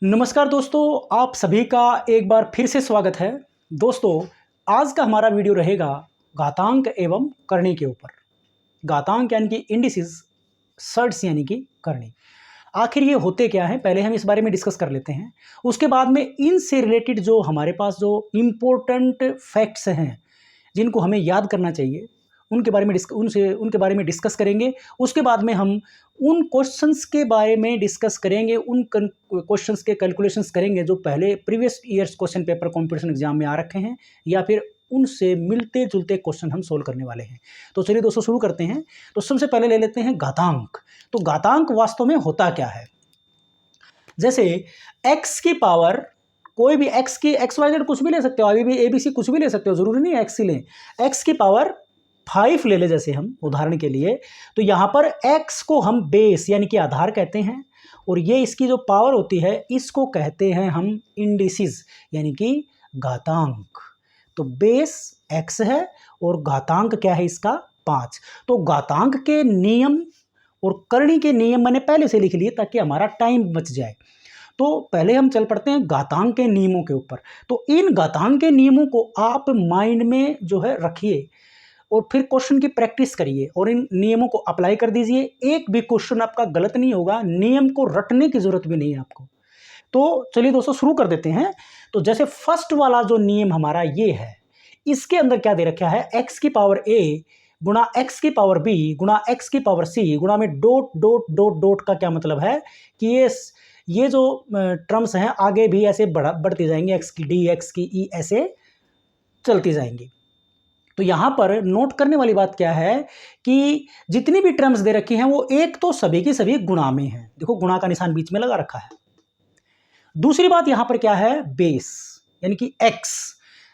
नमस्कार दोस्तों, आप सभी का एक बार फिर से स्वागत है। दोस्तों, आज का हमारा वीडियो रहेगा घातांक एवं करणी के ऊपर। घातांक यानी कि इंडिसेस, सर्ट्स यानी कि करणी। आखिर ये होते क्या हैं, पहले हम इस बारे में डिस्कस कर लेते हैं। उसके बाद में इनसे रिलेटेड जो हमारे पास जो इम्पोर्टेंट फैक्ट्स हैं जिनको हमें याद करना चाहिए, उनके बारे में डिस्कस करेंगे। उसके बाद में हम उन क्वेश्चंस के बारे में डिस्कस करेंगे, उन क्वेश्चंस के कैलकुलेशंस करेंगे जो पहले previous years question paper competition exam में आ रखे हैं, या फिर उनसे मिलते जुलते क्वेश्चन हम सोल्व करने वाले हैं। तो चलिए दोस्तों शुरू करते हैं। तो सबसे पहले ले लेते हैं घातांक। तो घातांक वास्तव में होता क्या है? जैसे एक्स की पावर, कोई भी एक्स की XYZ कुछ भी ले सकते हो, अभी भी ABC कुछ भी ले सकते हो, जरूरी नहीं है एक्स ही लें। एक्स की पावर 5 ले ले जैसे हम उदाहरण के लिए, तो यहाँ पर x को हम बेस यानी कि आधार कहते हैं, और ये इसकी जो पावर होती है इसको कहते हैं हम इंडिसेस यानी कि घातांक। तो बेस x है और घातांक क्या है इसका 5। तो घातांक के नियम और करणी के नियम मैंने पहले से लिख लिए ताकि हमारा टाइम बच जाए। तो पहले हम चल पड़ते हैं घातांक के नियमों के ऊपर। तो इन घातांक के नियमों को आप माइंड में जो है रखिए और फिर क्वेश्चन की प्रैक्टिस करिए और इन नियमों को अप्लाई कर दीजिए। एक भी क्वेश्चन आपका गलत नहीं होगा, नियम को रटने की जरूरत भी नहीं है आपको। तो चलिए दोस्तों शुरू कर देते हैं। तो जैसे फर्स्ट वाला जो नियम हमारा ये है, इसके अंदर क्या दे रखा है, एक्स की पावर a गुणा एक्स की पावर b गुणा एक्स की पावर c गुणा में डॉट डॉट डॉट डॉट का क्या मतलब है कि ये जो टर्म्स हैं आगे भी ऐसे बढ़ती जाएंगी, एक्स की d एक्स की e ऐसे चलती जाएंगी। तो यहां पर नोट करने वाली बात क्या है कि जितनी भी टर्म्स दे रखी हैं वो एक तो सभी की सभी गुणा में है। देखो गुणा का निशान बीच में लगा रखा है। दूसरी बात यहां पर क्या है, बेस यानी कि x,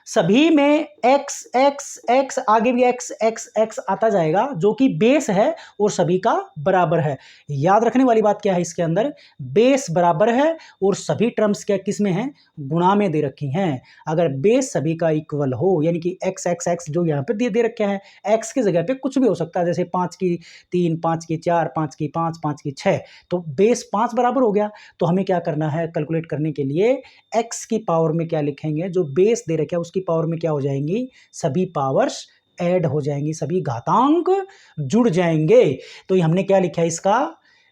सभी में x x x आगे भी x x x आता जाएगा जो कि बेस है और सभी का बराबर है। याद रखने वाली बात क्या है, इसके अंदर बेस बराबर है और सभी टर्म्स क्या किस में हैं, गुणा में दे रखी हैं। अगर बेस सभी का इक्वल हो यानी कि x x x जो यहाँ पे दे रखे हैं, x की जगह पे कुछ भी हो सकता है, जैसे 5 की 3, 5 की 4, 5 की 5, 5 की 6, तो बेस 5 बराबर हो गया। तो हमें क्या करना है, कैलकुलेट करने के लिए x की पावर में क्या लिखेंगे, जो बेस दे रखे हैं उसकी पावर में क्या हो जाएंगी, सभी पावर्स ऐड हो जाएंगी, सभी घातांक जुड़ जाएंगे। तो ये हमने क्या लिखा है इसका,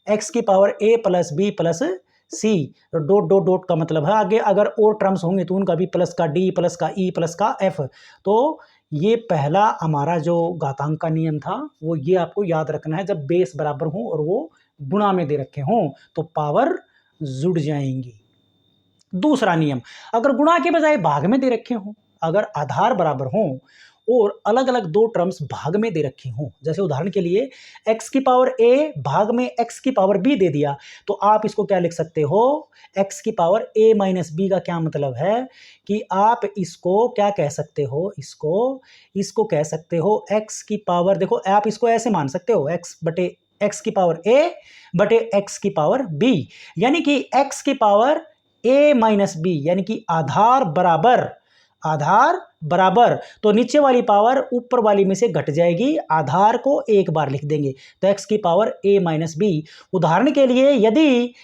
x की power a plus b plus c, dot dot dot का मतलब है आगे अगर और टर्म्स होंगे तो उनका भी प्लस का d प्लस का e प्लस का f। तो ये पहला हमारा जो घातांक का नियम था वो ये आपको याद रखना है, जब बेस बराबर हो और वो गुणा में दे रखे हों तो पावर जुड़ जाएंगी। दूसरा नियम, अगर गुणा के बजाय भाग में दे रखे हों, अगर आधार बराबर हों और अलग अलग दो टर्म्स भाग में दे रखी हों, जैसे उदाहरण के लिए x की पावर a भाग में x की पावर b दे दिया, तो आप इसको क्या लिख सकते हो, x की पावर a माइनस b का क्या मतलब है कि आप इसको क्या कह सकते हो, इसको कह सकते हो x की पावर, देखो आप इसको ऐसे मान सकते हो x बटे x की पावर a बटे x की पावर b, यानी कि x की पावर a माइनस बी यानी कि आधार बराबर, तो नीचे वाली पावर ऊपर वाली में से घट जाएगी, आधार को एक बार लिख देंगे, तो x की पावर a माइनस बी। उदाहरण के लिए यदि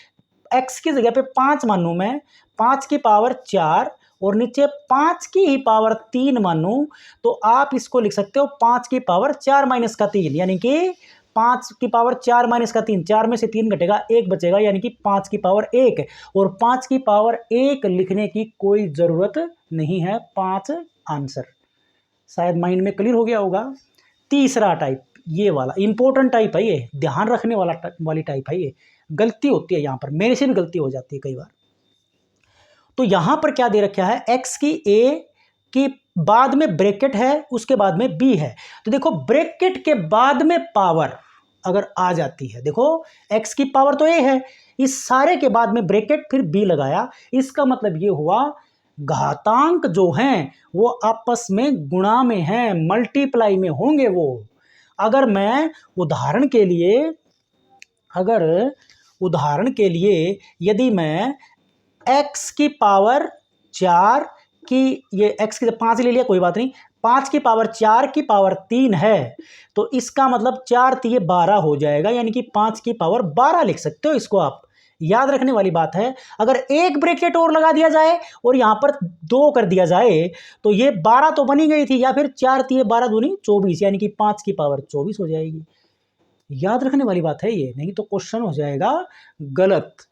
x की जगह पे 5 मानूं मैं, 5 की पावर 4 और नीचे 5 की ही पावर 3 मानूं, तो आप इसको लिख सकते हो 5 की पावर 4 माइनस का 3, यानी कि 5 की पावर 4 माइनस का 3, 4 में से 3 घटेगा 1 बचेगा, यानी कि 5 की पावर 1, और 5 की पावर 1 लिखने की कोई जरूरत नहीं है, 5 आंसर। शायद माइंड में क्लियर हो गया होगा। तीसरा टाइप, ये वाला इंपॉर्टेंट टाइप है, ये ध्यान रखने वाली टाइप है, ये गलती होती है यहां पर, मेरे से भी गलती हो जाती है कई बार। तो यहां पर क्या दे रखा है, x की a की बाद में ब्रैकेट है, उसके बाद में b है, तो देखो ब्रैकेट के बाद में पावर अगर आ जाती है, देखो x की पावर तो a है, इस सारे के बाद में ब्रैकेट फिर b लगाया, इसका मतलब ये हुआ घातांक जो हैं वो आपस में गुणा में हैं, मल्टीप्लाई में होंगे वो। अगर मैं उदाहरण के लिए यदि मैं x की पावर 4 की, ये x की 5 ले लिया कोई बात नहीं, 5 की पावर 4 की पावर 3 है, तो इसका मतलब 4 3 12 हो जाएगा, यानी कि 5 की पावर 12 लिख सकते हो इसको आप। याद रखने वाली बात है, अगर एक ब्रैकेट और लगा दिया जाए और यहाँ पर 2 कर दिया जाए तो ये 12 तो बनी गई थी, या फिर 4 तिये 12 दूनी 24, यानी कि 5 की पावर 24 हो जाएगी। याद रखने वाली बात है ये, नहीं तो क्वेश्चन हो जाएगा गलत।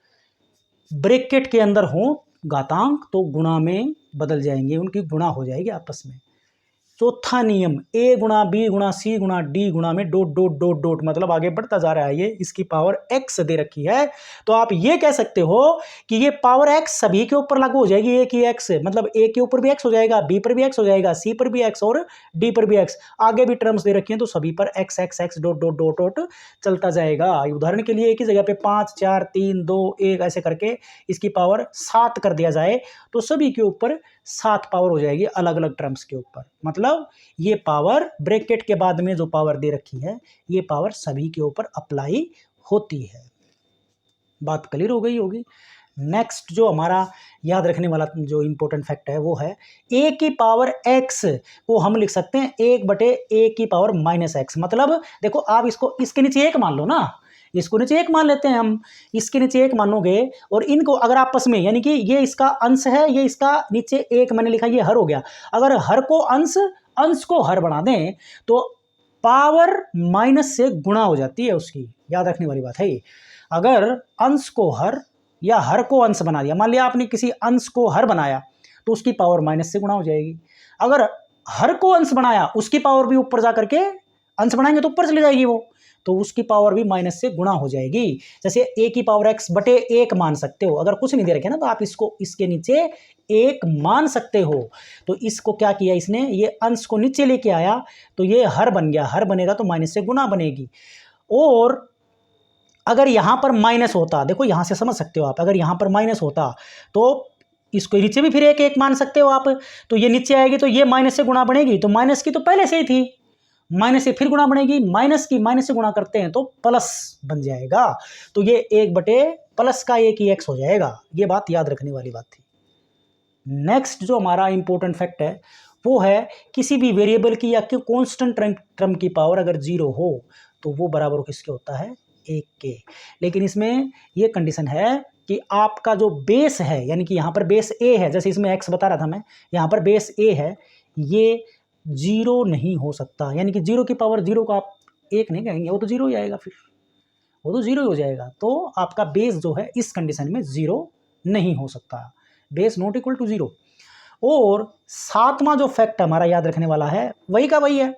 ब्रैकेट के अंदर हो घातांक तो गुणा में बदल जाएंगे, उनकी गुणा हो जाएगी आपस में। चौथा नियम, ए गुणा बी गुणा सी गुणा डी गुणा में डॉट डॉट डॉट डॉट, मतलब आगे बढ़ता जा रहा है ये, इसकी पावर x दे रखी है तो आप ये कह सकते हो कि ये पावर x सभी के ऊपर लागू हो जाएगी। ए की x, मतलब ए के ऊपर भी x हो जाएगा, बी पर भी x हो जाएगा, सी पर भी x और डी पर भी x, आगे भी टर्म्स दे रखी हैं तो सभी पर x x x dot dot dot dot चलता जाएगा। उदाहरण के लिए एक ही जगह पे 5 4 3 2 1 ऐसे करके इसकी पावर 7 कर दिया जाए तो सभी के ऊपर 7 पावर हो जाएगी अलग अलग टर्म्स के ऊपर। मतलब ये पावर ब्रैकेट के बाद में जो पावर दे रखी है ये पावर सभी के ऊपर अप्लाई होती है। बात क्लियर हो गई होगी। नेक्स्ट जो हमारा याद रखने वाला जो इंपॉर्टेंट फैक्ट है वो है a की पावर x को हम लिख सकते हैं 1/a की पावर -x। मतलब देखो आप इसको इसके नीचे 1 मान लो ना, इसको नीचे 1 मान लेते हैं हम, इसके नीचे 1 मानोगे और इनको अगर आपस में, यानी कि ये इसका अंश है, ये इसका नीचे 1 मैंने लिखा, ये हर हो गया। अगर हर को अंश, अंश को हर बना दें तो पावर माइनस से गुणा हो जाती है उसकी। याद रखने वाली बात है ये। अगर अंश को हर या हर को अंश बना दिया, मान लिया आपने किसी अंश को हर बनाया तो उसकी पावर माइनस से गुणा हो जाएगी। अगर हर को अंश बनाया उसकी पावर भी ऊपर जा करके, अंश बनाएंगे तो ऊपर चली जाएगी वो, तो उसकी पावर भी माइनस से गुणा हो जाएगी। जैसे a की पावर x/1 मान सकते हो, अगर कुछ नहीं दे रखे ना तो आप इसको इसके नीचे 1 मान सकते हो। तो इसको क्या किया इसने, ये अंश को नीचे लेके आया तो ये हर बन गया, हर बनेगा तो माइनस से गुणा बनेगी। और अगर यहां पर माइनस होता, देखो यहां से समझ सकते हो आप, अगर यहां पर माइनस होता तो इसको नीचे भी फिर 1 मान सकते हो आप, तो ये नीचे आएगी तो ये माइनस से गुणा बनेगी, तो माइनस की तो पहले से ही थी, माइनस से फिर गुणा बनेगी, माइनस की माइनस से गुणा करते हैं तो प्लस बन जाएगा, तो ये 1/+ का a की x हो जाएगा। ये बात याद रखने वाली बात थी। नेक्स्ट जो हमारा इंपॉर्टेंट फैक्ट है वो है किसी भी वेरिएबल की या कांस्टेंट टर्म की पावर अगर 0 हो तो वो बराबर किसके होता है, 1 के। लेकिन इसमें ये कंडीशन है कि आपका जो बेस है, यानी कि यहाँ पर बेस a है, जैसे इसमें x बता रहा था मैं, यहाँ पर बेस a है, ये 0 नहीं हो सकता। यानी कि 0 की पावर 0 को आप 1 नहीं कहेंगे, वो तो 0 ही आएगा, फिर वो तो 0 ही हो जाएगा। तो आपका बेस जो है इस कंडीशन में 0 नहीं हो सकता, बेस नॉट इक्वल टू 0। और 7वां जो फैक्ट हमारा याद रखने वाला है वही का वही है,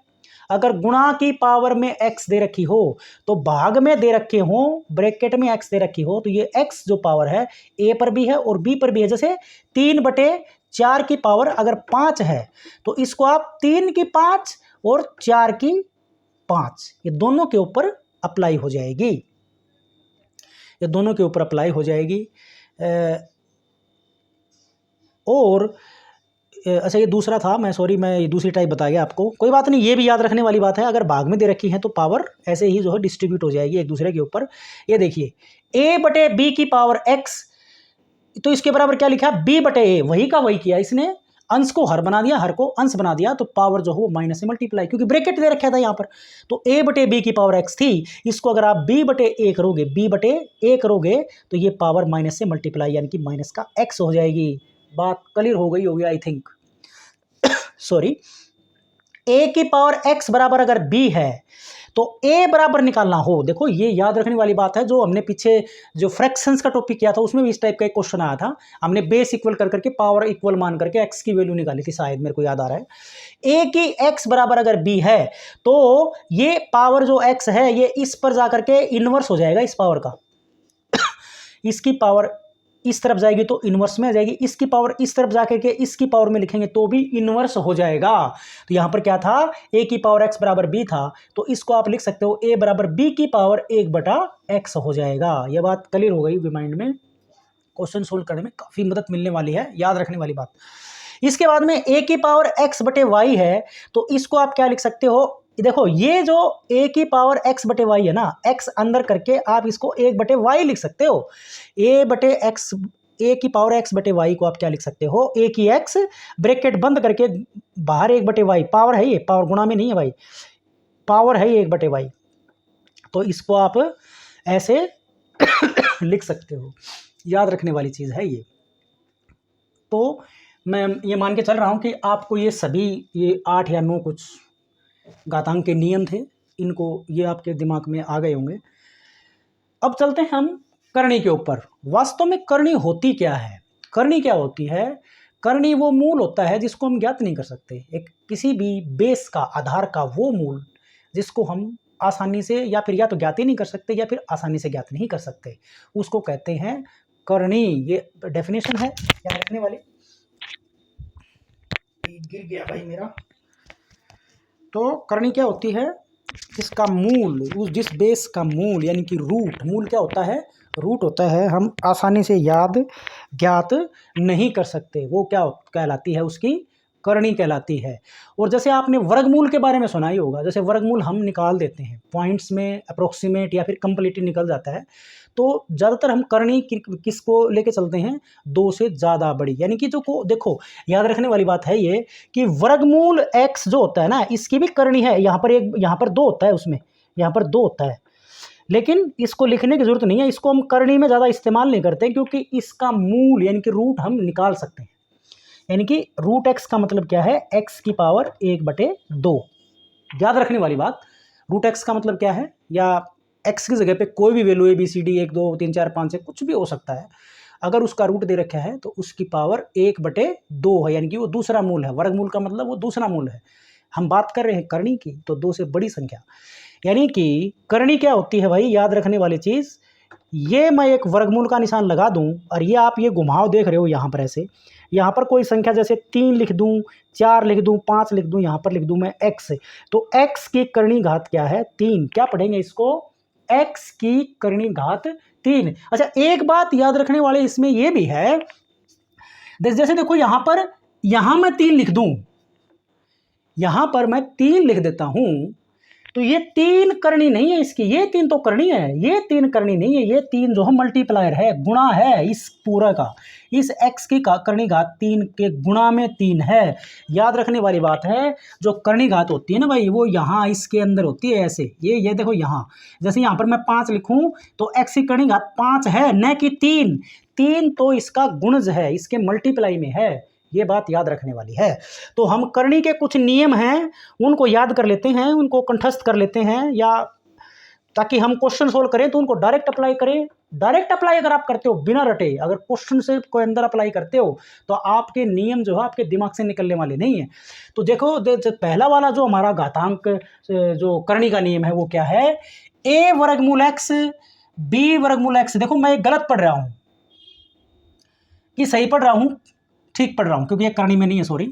अगर गुणा की पावर में x दे रखी हो तो भाग में दे रखे हो, ब्रैकेट में x दे रखी हो तो ये x जो पावर है a पर भी है और b पर भी है। जैसे 3/4 की पावर अगर 5 है तो इसको आप 3 की 5 और 4 की 5 ये दोनों के ऊपर अप्लाई हो जाएगी, ये दोनों के ऊपर अप्लाई हो जाएगी। और अच्छा ये दूसरा था, मैं सॉरी मैं ये दूसरी टाइप बता गया आपको, कोई बात नहीं, ये भी याद रखने वाली बात है। अगर भाग में दे रखी है तो पावर ऐसे ही जो है डिस्ट्रीब्यूट हो जाएगी एक दूसरे के ऊपर। ये देखिए a/b की पावर x, तो इसके बराबर क्या लिखा, b/a, वही का वही किया इसने, अंश को हर बना दिया, हर को अंश बना दिया, तो पावर जो है वो माइनस से मल्टीप्लाई, क्योंकि ब्रैकेट दे रखा था यहाँ पर, तो a/b की पावर x थी, इसको अगर आप b/a करोगे, b/a करोगे तो ये पावर माइनस से मल्टीप्लाई यानी कि माइनस का x हो जाएगी। बात क्लियर हो गई होगी आई थिंक, सॉरी। a की पावर x बराबर अगर b है तो a बराबर निकालना हो, देखो ये याद रखने वाली बात है, जो हमने पीछे जो फ्रैक्शंस का टॉपिक किया था उसमें भी इस टाइप का एक क्वेश्चन आया था, हमने बेस इक्वल कर करके पावर इक्वल मान करके x की वैल्यू निकाली थी, शायद मेरे को याद आ रहा है। a की x बराबर अगर b है तो ये पावर जो x है ये इस पर जाकर के इनवर्स हो जाएगा इस पावर का इसकी पावर इस तरफ जाएगी तो इनवर्स में आ जाएगी, इसकी पावर इस तरफ जाकर के इसकी पावर में लिखेंगे तो भी इनवर्स हो जाएगा। तो यहां पर क्या था, a की पावर x बराबर b था, तो इसको आप लिख सकते हो a बराबर b की पावर 1/x हो जाएगा। यह बात क्लियर हो गई, माइंड में क्वेश्चन सोल्व करने में काफी मदद मिलने वाली है, याद रखने वाली बात। इसके बाद में a की पावर x/y है, तो इसको आप क्या लिख सकते हो, देखो ये जो a की पावर x/y है ना, x अंदर करके आप इसको 1/y लिख सकते हो, a की पावर x/y को आप क्या लिख सकते हो, a की x ब्रैकेट बंद करके बाहर 1/y, पावर है ये, पावर गुणा में नहीं है भाई, पावर है ये 1/y, तो इसको आप ऐसे लिख सकते हो। याद रखने वाली चीज़ है ये। तो मैं ये मान के चल रहा हूँ कि आपको ये सभी ये 8 या 9 कुछ घातांक के नियम थे, इनको ये आपके दिमाग में आ गए होंगे। अब चलते हैं हम करनी के ऊपर। वास्तव में करनी होती क्या है? करनी क्या होती है? करनी वो मूल होता है जिसको हम ज्ञात नहीं कर सकते। एक किसी भी बेस का, आधार का वो मूल जिसको हम आसानी से या फिर या तो ज्ञात ही नहीं कर सकते या फिर आसानी से ज्ञात नहीं कर सकते, उसको कहते हैं करनी। ये डेफिनेशन है याद रखने वाली। गिर गया भाई मेरा। तो करनी क्या होती है? इसका मूल, उस जिस बेस का मूल यानी कि रूट, मूल क्या होता है? रूट होता है, हम आसानी से याद ज्ञात नहीं कर सकते, वो क्या कहलाती है? उसकी करनी कहलाती है। और जैसे आपने वर्गमूल के बारे में सुना ही होगा, जैसे वर्गमूल हम निकाल देते हैं पॉइंट्स में, अप्रोक्सीमेट या फिर कंप्लीटली निकल जाता है, तो ज़्यादातर हम करनी किसको लेके चलते हैं? 2 से ज़्यादा बड़ी, यानी कि जो को देखो याद रखने वाली बात है ये कि वर्गमूल x जो होता है ना, इसकी भी करनी है। यहाँ पर 2 होता है, उसमें यहाँ पर 2 होता है, लेकिन इसको लिखने की जरूरत नहीं है, इसको हम करनी में ज़्यादा इस्तेमाल नहीं करते क्योंकि इसका मूल यानी कि रूट हम निकाल सकते हैं। यानी कि रूट x का मतलब क्या है? x की पावर 1/2। याद रखने वाली बात, रूट x का मतलब क्या है? या x की जगह पे कोई भी वैल्यू ABCD 1 2 3 4 5 6 कुछ भी हो सकता है, अगर उसका रूट दे रखा है तो उसकी पावर 1/2 है, यानी कि वो दूसरा मूल है। वर्गमूल का मतलब वो दूसरा मूल है। हम बात कर रहे हैं करनी की, तो 2 से बड़ी संख्या। यानी कि करनी क्या होती है भाई? याद रखने वाली चीज़, ये मैं एक वर्गमूल का निशान लगा दूं और ये आप ये घुमाव देख रहे हो यहाँ पर, ऐसे यहाँ पर कोई संख्या जैसे 3 लिख दूं, 4 लिख दूं, 5 लिख दूं, यहाँ पर लिख दूं मैं x, तो x की करनी घात क्या है? 3। क्या पढ़ेंगे इसको? x की करनी घात 3। अच्छा, एक बात याद रखने वाले इसमें ये भी है, जैसे देखो यहाँ पर, यहाँ मैं 3 लिख दूं, यहाँ पर मैं 3 लिख देता हूं, तो ये 3 करनी नहीं है इसकी, ये 3 तो करनी है, ये 3 करनी नहीं है, ये 3 जो है मल्टीप्लायर है, गुणा है इस पूरा का, इस x की करनी घात 3 के गुणा में 3 है। याद रखने वाली बात है, जो करनी घात होती है ना भाई, वो यहाँ इसके अंदर होती है ऐसे, ये देखो यहाँ, जैसे यहाँ पर मैं 5 लिखूं तो x की करनी घात 5 है, न कि 3। 3 तो इसका गुणज है, इसके मल्टीप्लाई में है, ये बात याद रखने वाली है। तो हम करनी के कुछ नियम हैं, उनको याद कर लेते हैं, उनको कंठस्थ कर लेते हैं, या ताकि हम क्वेश्चन सोल्व करें तो उनको डायरेक्ट अप्लाई करें। डायरेक्ट अप्लाई अगर आप करते हो बिना रटे, अगर क्वेश्चन से कोई अंदर अप्लाई करते हो, तो आपके नियम जो है आपके दिमाग से निकलने वाले नहीं है। तो देखो, पहला वाला जो हमारा घातांक जो करनी का नियम है वो क्या है? a वर्गमूल x b वर्गमूल x। देखो मैं गलत पढ़ रहा हूं कि सही पढ़ रहा हूं? ठीक पढ़ रहा हूं, क्योंकि ये करनी में नहीं है, सॉरी।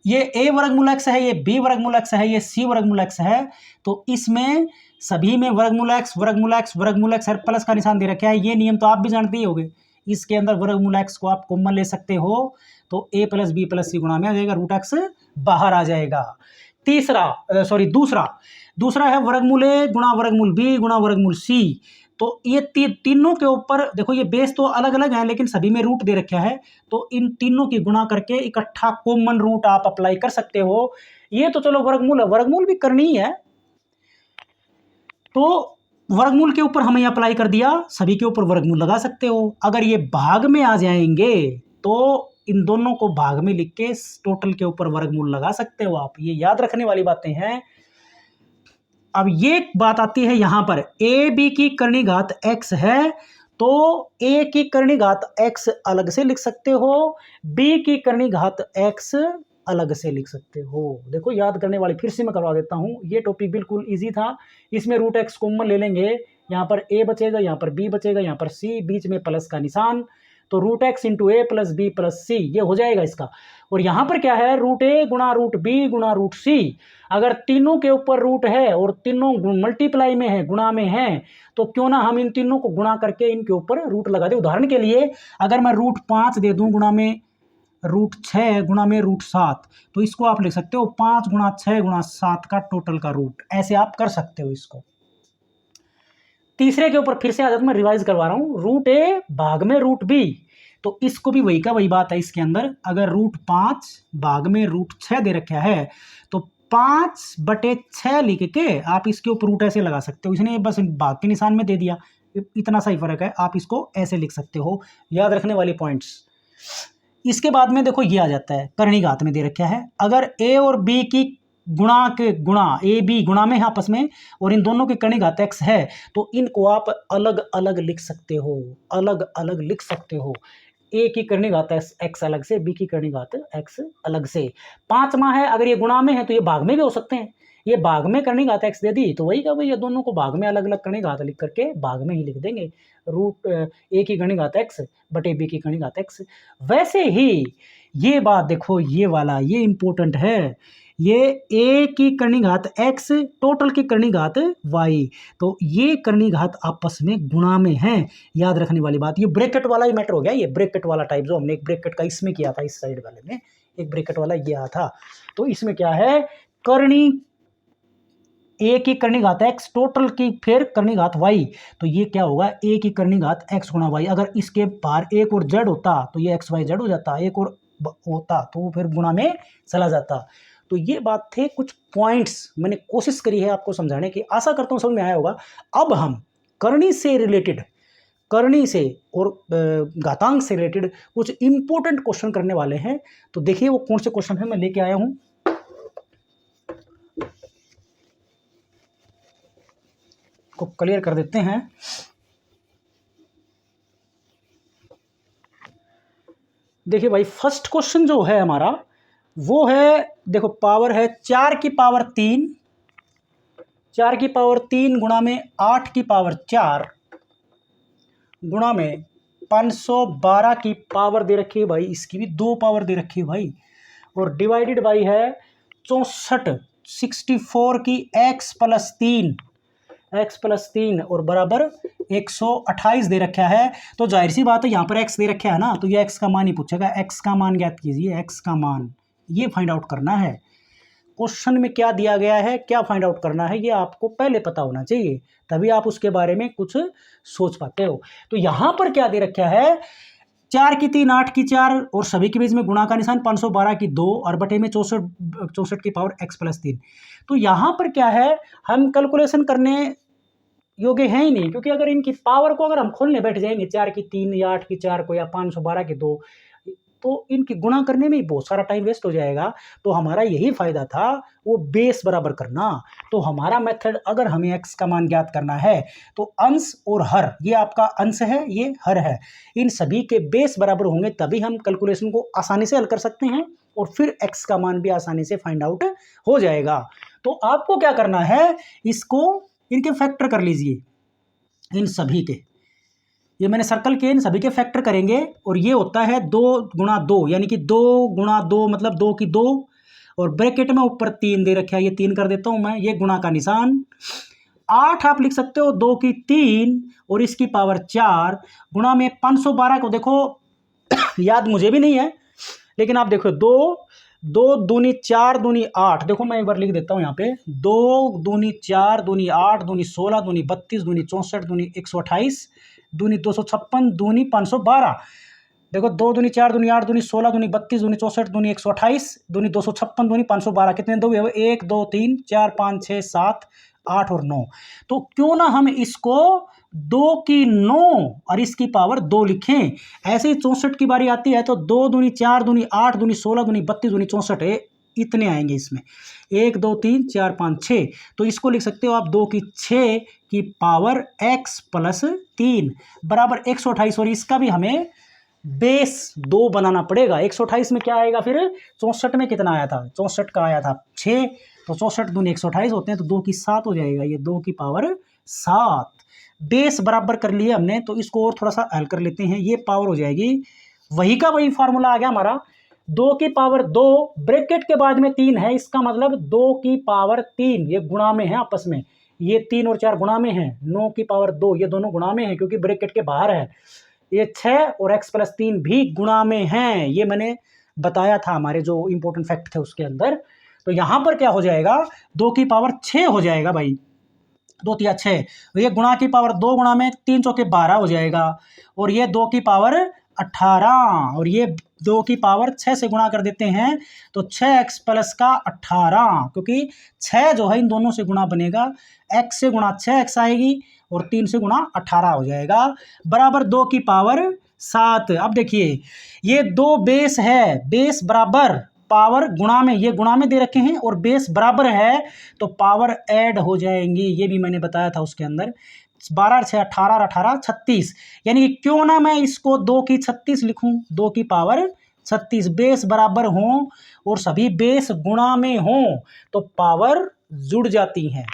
ये a वर्गमूल x है, ये b वर्गमूल x है, ये c वर्गमूल x है। तो इसमें सभी में वर्गमूल x वर्गमूल x वर्गमूल x प्लस का निशान दे रखा है। ये नियम तो आप भी जानते ही होंगे। इसके अंदर वर्गमूल x को आप कॉमन ले सकते हो, तो a प्लस बी प्लस सी गुणा में आ जाएगा, रूट x बाहर आ जाएगा। दूसरा है वर्गमूल a गुणा वर्गमूल b गुणा वर्गमूल c। तो ये तीनों के ऊपर देखो, ये बेस तो अलग अलग है लेकिन सभी में रूट दे रखा है, तो इन तीनों की गुणा करके इकट्ठा कॉमन रूट आप अप्लाई कर सकते हो। ये तो चलो वर्गमूल है, वर्गमूल भी करनी ही है, तो वर्गमूल के ऊपर हमें अप्लाई कर दिया, सभी के ऊपर वर्गमूल लगा सकते हो। अगर ये भाग में आ जाएंगे तो इन दोनों को भाग में लिख के टोटल के ऊपर वर्गमूल लगा सकते हो आप। ये याद रखने वाली बातें हैं। अब ये बात आती है यहाँ पर, ए बी की करनी घात x है, तो a की करनी घात x अलग से लिख सकते हो, b की करनी घात x अलग से लिख सकते हो। देखो याद करने वाली फिर से मैं करवा देता हूँ, ये टॉपिक बिल्कुल इजी था। इसमें रूट x कॉमन ले लेंगे, यहाँ पर a बचेगा, यहाँ पर b बचेगा, यहाँ पर c, बीच में प्लस का निशान, तो रूट x इंटू ए प्लस बी प्लस सी, ये हो जाएगा इसका। और यहाँ पर क्या है? रूट a गुणा रूट b गुणा रूट c। अगर तीनों के ऊपर रूट है और तीनों मल्टीप्लाई में है, गुणा में है, तो क्यों ना हम इन तीनों को गुणा करके इनके ऊपर रूट लगा दें। उदाहरण के लिए अगर मैं रूट 5 दे दूं गुणा में रूट 6 गुणा में रूट 7, तो इसको आप लिख सकते हो 5 गुणा 6 गुणा 7 का टोटल का रूट, ऐसे आप कर सकते हो इसको। तीसरे के ऊपर फिर से आदत में रिवाइज करवा रहा हूं, रूट a भाग में रूट b, तो इसको भी वही का वही बात है। इसके अंदर अगर रूट 5 भाग में रूट 6 दे रखा है, तो 5/6 लिख के आप इसके ऊपर रूट ऐसे लगा सकते हो। इसने बस भाग के निशान में दे दिया, इतना सा ही फर्क है, आप इसको ऐसे लिख सकते हो, याद रखने वाली पॉइंट्स। इसके बाद में देखो ये आ जाता है, करणी घात में दे रखा है, अगर ए और बी की गुणा ए बी गुणा में है आपस में, और इन दोनों की करणी घात x है, तो इनको आप अलग अलग लिख सकते हो, अलग अलग लिख सकते हो। ए की करणी घात x अलग से, बी की करणी घात x अलग से। पांचवा है, अगर ये गुणा में है तो ये भाग में भी हो सकते हैं, ये भाग में करणी घात x दे दी तो वही का वही, ये दोनों को भाग में अलग अलग करणी घात लिख करके भाग में ही लिख देंगे, रूट ए की करणी घात x बटे बी की करणी घात x। वैसे ही ये बात देखो, ये वाला ये इंपॉर्टेंट है, ये a की करणी घात x टोटल की करणी घात y, तो ये करणी घात आपस में गुणा में है, याद रखने वाली बात। ये ब्रैकेट वाला ही मैटर हो गया, ये ब्रैकेट वाला टाइप जो हमने एक ब्रैकेट का इसमें किया था, इस साइड वाले में एक ब्रैकेट वाला ये आया था, तो इसमें क्या है, करणी a की करणी घात x टोटल की फिर करणी घात y, तो ये क्या होगा, a की करणी घात x गुणा y। अगर इसके बाहर एक और z होता तो ये x y z हो जाता, एक और होता तो फिर गुणा में चला जाता। तो ये बात थे कुछ पॉइंट्स, मैंने कोशिश करी है आपको समझाने की, आशा करता हूँ समझ में आया होगा। अब हम करणी से रिलेटेड, करणी से और घातांक से रिलेटेड कुछ इंपॉर्टेंट क्वेश्चन करने वाले हैं, तो देखिए वो कौन से क्वेश्चन है मैं लेके आया हूं। को क्लियर कर देते हैं। देखिए भाई, फर्स्ट क्वेश्चन जो है हमारा वो है, देखो पावर है 4 की पावर 3, 4 की पावर 3 गुणा में 8 की पावर 4 गुणा में 512 की पावर दे रखी है भाई, इसकी भी 2 पावर दे रखी है भाई, और डिवाइडेड बाई है 64 की x प्लस 3 और बराबर 128 दे रखा है। तो जाहिर सी बात है यहाँ पर x दे रखा है ना, तो ये x का मान ही पूछेगा, x का मान ज्ञात कीजिए, x का मान ये फाइंड आउट करना है। क्वेश्चन में क्या दिया गया है, क्या फाइंड आउट करना है, ये आपको पहले पता होना चाहिए, तभी आप उसके बारे में कुछ सोच पाते हो। तो यहां पर क्या दे रखा है, 4 की 3, 8 की 4 और सभी के बीच में गुणा का निशान, 512 की 2 और बटे में 64 की पावर x प्लस 3। तो यहां पर क्या है, हम कैलकुलेशन करने योग्य है ही नहीं, क्योंकि अगर इनकी पावर को अगर हम खोलने बैठ जाएंगे, 4 की 3 या 8 की 4 को या 512 की 2, तो इनकी गुणा करने में ही बहुत सारा टाइम वेस्ट हो जाएगा। तो हमारा यही फायदा था, वो बेस बराबर करना। तो हमारा मेथड, अगर हमें x का मान ज्ञात करना है तो अंश और हर, ये आपका अंश है ये हर है, इन सभी के बेस बराबर होंगे, तभी हम कैलकुलेशन को आसानी से हल कर सकते हैं और फिर x का मान भी आसानी से फाइंड आउट हो जाएगा। तो आपको क्या करना है, इसको इनके फैक्टर कर लीजिए, इन सभी के, ये मैंने सर्कल के इन सभी के फैक्टर करेंगे, और ये होता है 2 गुणा 2, यानी कि 2 गुणा 2 मतलब 2 की 2, और ब्रैकेट में ऊपर 3 दे रखा है, ये 3 कर देता हूं मैं, ये गुणा का निशान, 8 आप लिख सकते हो 2 की 3 और इसकी पावर 4 गुणा में 512 को देखो याद मुझे भी नहीं है, लेकिन आप देखो 2 दूनी 4 दूनी 8, देखो मैं एक बार लिख देता हूँ यहाँ पे, 2 दूनी 4 दूनी 8 दूनी 16 दूनी 32 दूनी 64 दूनी 128 दूनी 256 दूनी 512, देखो 2 दूनी 4 दूनी 8 दूनी 16 दूनी 32 दूनी 64 दूनी 128 दूनी 256 दूनी 512, कितने दो, 1 2 3 4 5 6 7 8 और 9। तो क्यों ना हम इसको 2 की 9 और इसकी पावर 2 लिखें। ऐसे ही 64 की बारी आती है तो 2 दूनी 4 दूनी 8 दूनी 16 दूनी 32 दूनी 64 इतने आएंगे इसमें, 1 2 3 4 5 6, तो इसको लिख सकते हो आप 2 की 6 की पावर x प्लस 3 बराबर 128, और इसका भी हमें बेस 2 बनाना पड़ेगा। 128 में क्या आएगा फिर, 64 में कितना आया था, 64 का आया था 6, तो 64 दूनी 128 होते हैं, तो 2 की 7 हो जाएगा, ये 2 की पावर 7, बेस बराबर कर लिए हमने। तो इसको और थोड़ा सा हल कर लेते हैं, ये पावर हो जाएगी, वही का वही फार्मूला आ गया हमारा, 2 की पावर 2 ब्रैकेट के बाद में 3 है, इसका मतलब 2 की पावर 3, ये गुणा में है आपस में, ये 3 और 4 गुणा में है, 9 की पावर 2 ये दोनों गुणा में है क्योंकि ब्रैकेट के बाहर है, ये 6 और x प्लस 3 भी गुणा में हैं, ये मैंने बताया था हमारे जो इंपॉर्टेंट फैक्ट थे उसके अंदर। तो यहां पर क्या हो जाएगा, 2 की पावर 6 हो जाएगा भाई, 2 तिया 6, ये गुणा की पावर 2 गुणा में 3 चौके 12 हो जाएगा, और ये 2 की पावर 18, और ये 2 की पावर 6 से गुणा कर देते हैं तो 6x प्लस का 18, क्योंकि 6 जो है इन दोनों से गुणा बनेगा, x से गुणा 6x आएगी और 3 से गुणा 18 हो जाएगा बराबर 2 की पावर 7। अब देखिए ये दो बेस है, बेस बराबर पावर गुणा में, ये गुणा में दे रखे हैं और बेस बराबर है तो पावर ऐड हो जाएंगी, ये भी मैंने बताया था उसके अंदर। 12 से 18 18 36, यानी कि क्यों ना मैं इसको 2 की 36 लिखूं, 2 की पावर 36। बेस बराबर हों और सभी बेस गुणा में हों तो पावर जुड़ जाती हैं,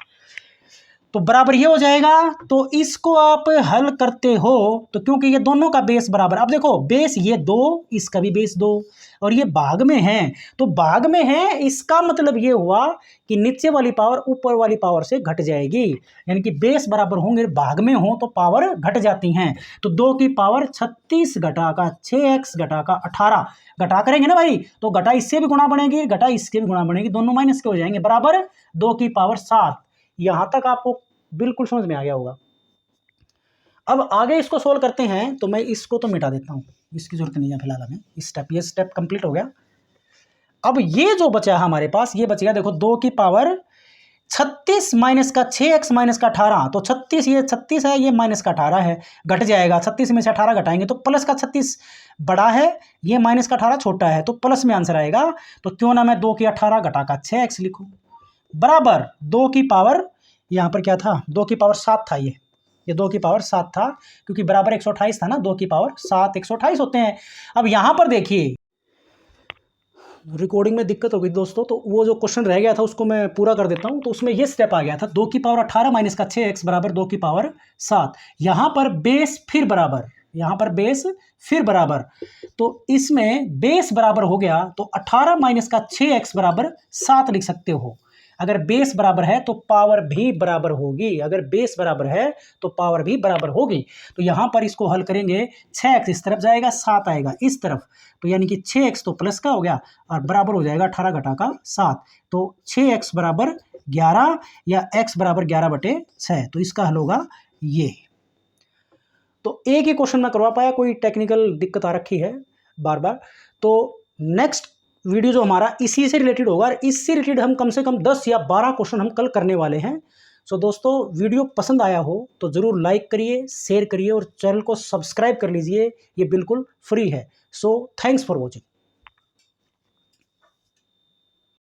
तो बराबर ये हो जाएगा। तो इसको आप हल करते हो तो क्योंकि ये दोनों का बेस बराबर, अब देखो बेस ये 2, इसका भी बेस 2 और ये भाग में है, तो भाग में है इसका मतलब ये हुआ कि नीचे वाली पावर ऊपर वाली पावर से घट जाएगी, यानी कि बेस बराबर होंगे भाग में हो तो पावर घट जाती हैं। तो 2 की पावर 36 घटा का 6x घटा का 18, घटा करेंगे ना भाई तो घटा इससे भी गुणा बनेगी, घटा इसके भी गुणा बनेगी, दोनों माइनस के हो जाएंगे बराबर 2 की पावर 7। यहां तक आपको बिल्कुल समझ में आ गया होगा। अब आगे इसको सोल्व करते हैं, तो मैं इसको तो मिटा देता हूं, इसकी जरूरत नहीं है फिलहाल हमें। ये स्टेप कंप्लीट हो गया। अब ये जो बचा है हमारे पास, ये बचेगा देखो 2 की पावर 36 माइनस का 6x माइनस का 18, तो 36 ये 36 है, ये माइनस का 18 है, घट जाएगा। 36 में से 18 घटाएंगे तो प्लस का 36 बड़ा है, ये माइनस का 18 छोटा है, तो प्लस में आंसर आएगा। तो क्यों ना मैं 2 की 18 घटा का 6x लिखूं बराबर 2 की पावर, यहाँ पर क्या था 2 की पावर 7 था, ये 2 की पावर 7 था क्योंकि बराबर 128 था ना, 2 की पावर 7 128 होते हैं। अब यहाँ पर देखिए रिकॉर्डिंग में दिक्कत हो गई दोस्तों, तो वो जो क्वेश्चन रह गया था उसको मैं पूरा कर देता हूँ। तो उसमें ये स्टेप आ गया था 2 की पावर 18 माइनस का 6x बराबर 2 की पावर 7। यहाँ पर बेस फिर बराबर, यहाँ पर बेस फिर बराबर, तो इसमें बेस बराबर हो गया तो 18 माइनस का 6x बराबर 7 लिख सकते हो। अगर बेस बराबर है तो पावर भी बराबर होगी, अगर बेस बराबर है तो पावर भी बराबर होगी। तो यहां पर इसको हल करेंगे, 6x इस तरफ जाएगा, 7 आएगा इस तरफ, तो यानी कि 6x तो प्लस का हो गया और बराबर हो जाएगा 18 घटा का 7, तो 6x बराबर 11 या x बराबर 11/6, तो इसका हल होगा ये। तो एक ही क्वेश्चन में करवा पाया, कोई टेक्निकल दिक्कत आ रखी है बार बार। तो नेक्स्ट वीडियो जो हमारा इसी से रिलेटेड होगा, और इससे रिलेटेड हम कम से कम 10 या 12 क्वेश्चन हम कल करने वाले हैं। सो दोस्तों वीडियो पसंद आया हो तो ज़रूर लाइक करिए, शेयर करिए और चैनल को सब्सक्राइब कर लीजिए, ये बिल्कुल फ्री है। So thanks for watching.